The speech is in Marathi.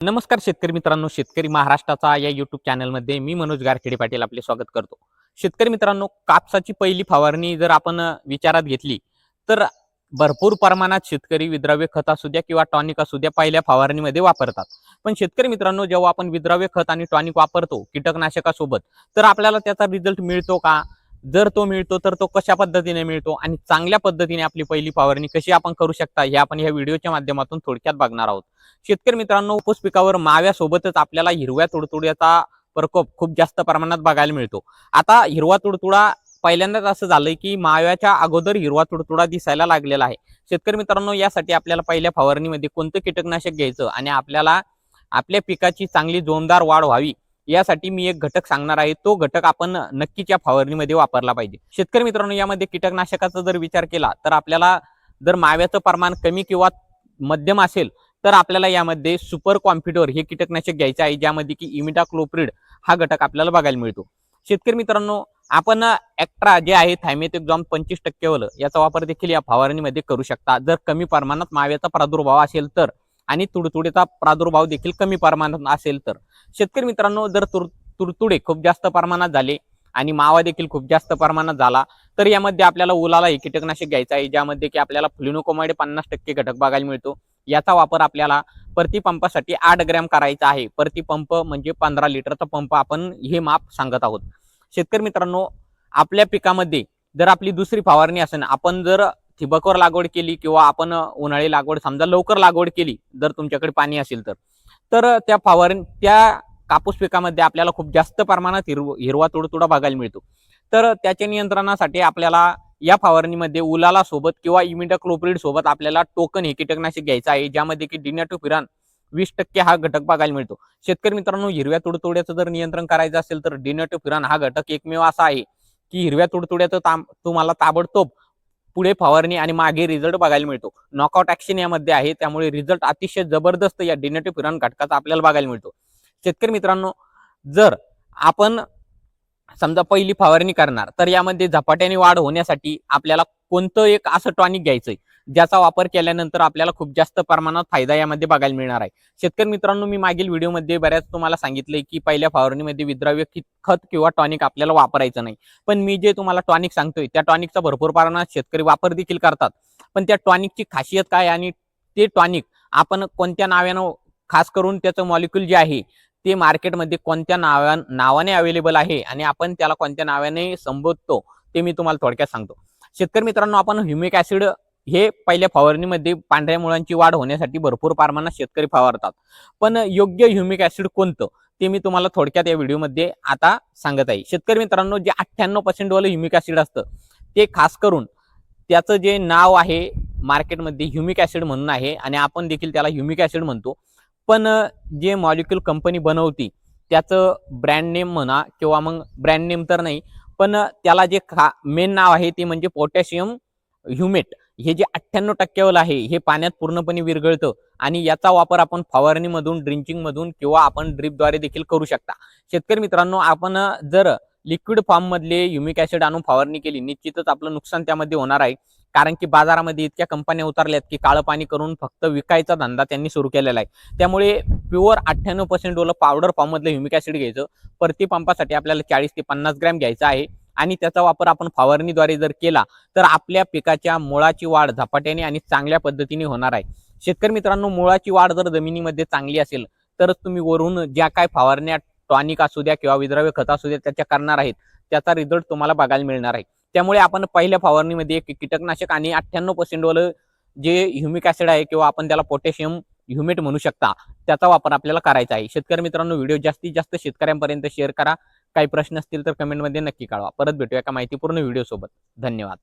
नमस्कार शेतकरी मित्रांनो, शेतकरी महाराष्ट्राचा या YouTube चॅनलमध्ये मी मनोज गारखेडे पाटील आपले स्वागत करतो. शेतकरी मित्रांनो, कापसाची पहिली फवारणी जर आपण विचारात घेतली तर भरपूर प्रमाणात शेतकरी विद्राव्य खत असू द्या किंवा टॉनिक असू द्या पहिल्या फवारणीमध्ये वापरतात. पण शेतकरी मित्रांनो, जेव्हा आपण विद्राव्य खत आणि टॉनिक वापरतो कीटकनाशकासोबत, तर आपल्याला त्याचा रिझल्ट मिळतो का? जर तो मिळतो तर तो कशा पद्धतीने मिळतो आणि चांगल्या पद्धतीने आपली पहिली फवारणी कशी आपण करू शकता हे आपण या व्हिडिओच्या माध्यमातून थोडक्यात बघणार आहोत. शेतकरी मित्रांनो, ऊस पिकावर माव्यासोबतच आपल्याला हिरव्या तुडतुड्याचा प्रकोप खूप जास्त प्रमाणात बघायला मिळतो. आता हिरवा तुडतुडा पहिल्यांदाच असं झालंय की माव्याच्या अगोदर हिरवा तुडतुडा दिसायला लागलेला आहे. शेतकरी मित्रांनो, यासाठी आपल्याला पहिल्या फवारणीमध्ये कोणतं कीटकनाशक घ्यायचं आणि आपल्याला आपल्या पिकाची चांगली जोमदार वाढ व्हावी यासाठी मी एक घटक सांगणार आहे. तो घटक आपण नक्कीच या फवारणीमध्ये वापरला पाहिजे. शेतकरी मित्रांनो, यामध्ये कीटकनाशकाचा जर विचार केला तर आपल्याला जर माव्याचं प्रमाण कमी किंवा मध्यम असेल तर आपल्याला यामध्ये सुपर कॉम्प्युटर हे कीटकनाशक घ्यायचे आहे, ज्यामध्ये की इमिडाक्लोप्रिड हा घटक आपल्याला बघायला मिळतो. शेतकरी मित्रांनो, आपण एक्ट्रा जे आहे थायमेथोक्झाम 25% वालं याचा वापर देखील या फवारणीमध्ये करू शकता, जर कमी प्रमाणात माव्याचा प्रादुर्भाव असेल तर आणि तुडतुडेचा प्रादुर्भाव देखील कमी प्रमाणात असेल तर. शेतकरी मित्रांनो, जर तुडतुडे खूप जास्त प्रमाणात झाले आणि मावा देखील खूप जास्त प्रमाणात झाला तर यामध्ये आपल्याला उलाला हे कीटकनाशक घ्यायचं आहे, ज्यामध्ये की आपल्याला फ्लुनोकोमाइड 50% घटक बघायला मिळतो. याचा वापर आपल्याला प्रति पंपासाठी 8 ग्रॅम करायचा आहे. प्रति पंप म्हणजे 15 लिटरचा पंप आपण हे माप सांगत आहोत. शेतकरी मित्रांनो, आपल्या पिकामध्ये जर आपली दुसरी फवारणी असेल, आपण जर ठिबकवर लागवड केली किंवा आपण उन्हाळी लागवड समजा लवकर लागवड केली, जर तुमच्याकडे पाणी असेल तर त्या कापूस पिकामध्ये आपल्याला खूप जास्त प्रमाणात हिरवा तुडतुडा बघायला मिळतो. तर त्याच्या नियंत्रणासाठी आपल्याला या फवारणीमध्ये उलाला सोबत किंवा इमिडाक्लोप्रिड सोबत आपल्याला टोकन हे कीटकनाशक घ्यायचं आहे, ज्यामध्ये की डिनॅटोफिरान 20% हा घटक बघायला मिळतो. शेतकरी मित्रांनो, हिरव्या तुडतुड्याचं जर नियंत्रण करायचं असेल तर डिनॅटोफिरान हा घटक एकमेव असा आहे की हिरव्या तुडतुड्याचं तुम्हाला ताबडतोब पुढे फवारणी आणि मागे रिझल्ट बघायला मिळतो. नॉकआउट ऍक्शन यामध्ये आहे, त्यामुळे रिझल्ट अतिशय जबरदस्त या डिनॅटोफिरान घटकाचा आपल्याला बघायला मिळतो. शेतकरी मित्रांनो, जर आपण समजा पहिली फवारणी करणार तर यामध्ये झपाट्याने वाढ होण्यासाठी आपल्याला कोणतं एक असं टॉनिक घ्यायचंय ज्याचा वापर केल्यानंतर आपल्याला खूप जास्त प्रमाणात फायदा यामध्ये बघायला मिळणार आहे. शेतकरी मित्रांनो, मी मागील व्हिडिओमध्ये बऱ्याच तुम्हाला सांगितलंय की पहिल्या फवारणीमध्ये विद्राव्य खत किंवा टॉनिक आपल्याला वापरायचं नाही. पण मी जे तुम्हाला टॉनिक सांगतोय त्या टॉनिकचा भरपूर प्रमाणात शेतकरी वापर देखील करतात. पण त्या टॉनिकची खासियत काय आणि ते टॉनिक आपण कोणत्या नावानं, खास करून त्याचं मॉलिक्यूल जे आहे ते मार्केटमध्ये कोणत्या नावाने अवेलेबल आहे आणि आपण त्याला कोणत्या नावाने संबोधतो ते मी तुम्हाला थोडक्यात सांगतो. शेतकरी मित्रांनो, आपण ह्युमिक ऍसिड हे पहिल्या फवारणीमध्ये पांढऱ्या मुळांची वाढ होण्यासाठी भरपूर प्रमाणात शेतकरी फवारतात. पण योग्य ह्युमिक ऍसिड कोणतं ते मी तुम्हाला थोडक्यात या व्हिडिओमध्ये आता सांगत आहे. शेतकरी मित्रांनो, जे 98% वालं ह्युमिक ऍसिड असतं ते खास करून त्याचं जे नाव आहे मार्केटमध्ये ह्युमिक ऍसिड म्हणून आहे आणि आपण देखील त्याला ह्युमिक ऍसिड म्हणतो. पण जे मॉलिक्यूल कंपनी बनवती त्याचं ब्रँड नेम म्हणा किंवा मग ब्रँड नेम तर नाही, पण त्याला जे मेन नाव आहे ते म्हणजे पोटॅशियम ह्युमेट. हे जे 98% वालं आहे हे पाण्यात पूर्णपणे विरघळतं आणि याचा वापर आपण फवारणीमधून, ड्रिंचिंगमधून किंवा आपण ड्रिपद्वारे देखील करू शकता. शेतकरी मित्रांनो, आपण जर लिक्विड फॉर्म मधले ह्युमिक ऍसिड आणून फवारणी केली निश्चितच आपलं नुकसान त्यामध्ये होणार आहे. कारण की बाजारामध्ये इतक्या कंपन्या उतरल्यात की काळं पाणी करून फक्त विकायचा धंदा त्यांनी सुरू केलेला आहे. त्यामुळे प्युअर 98% ओलं पावडर फॉर्म मधलं ह्युमिक ऍसिड घ्यायचं. प्रति पंपासाठी आपल्याला 40 ते 50 ग्रॅम घ्यायचा आहे आणि त्याचा वापर आपण फवारणीद्वारे जर केला तर आपल्या पिकाच्या मुळाची वाढ झपाट्याने आणि चांगल्या पद्धतीने होणार आहे. शेतकरी मित्रांनो, मुळाची वाढ जर जमिनीमध्ये चांगली असेल तरच तुम्ही वरून ज्या काय फवारण्या टॉनिक असू द्या किंवा विद्राव्य खत असू द्या त्याच्या करणार आहेत त्याचा रिझल्ट तुम्हाला बघायला मिळणार आहे. त्यामुळे आपण पहिल्या फवारणीमध्ये एक कीटकनाशक आणि 98% वालं जे ह्युमिक ऍसिड आहे किंवा आपण त्याला पोटॅशियम ह्युमेट म्हणू शकता त्याचा वापर आपल्याला करायचा आहे. शेतकरी मित्रांनो, व्हिडिओ जास्तीत जास्त शेतकऱ्यांपर्यंत शेअर करा. काही प्रश्न असतील तर कमेंटमध्ये नक्की कळवा. परत भेटूया एका माहितीपूर्ण व्हिडिओ सोबत. धन्यवाद.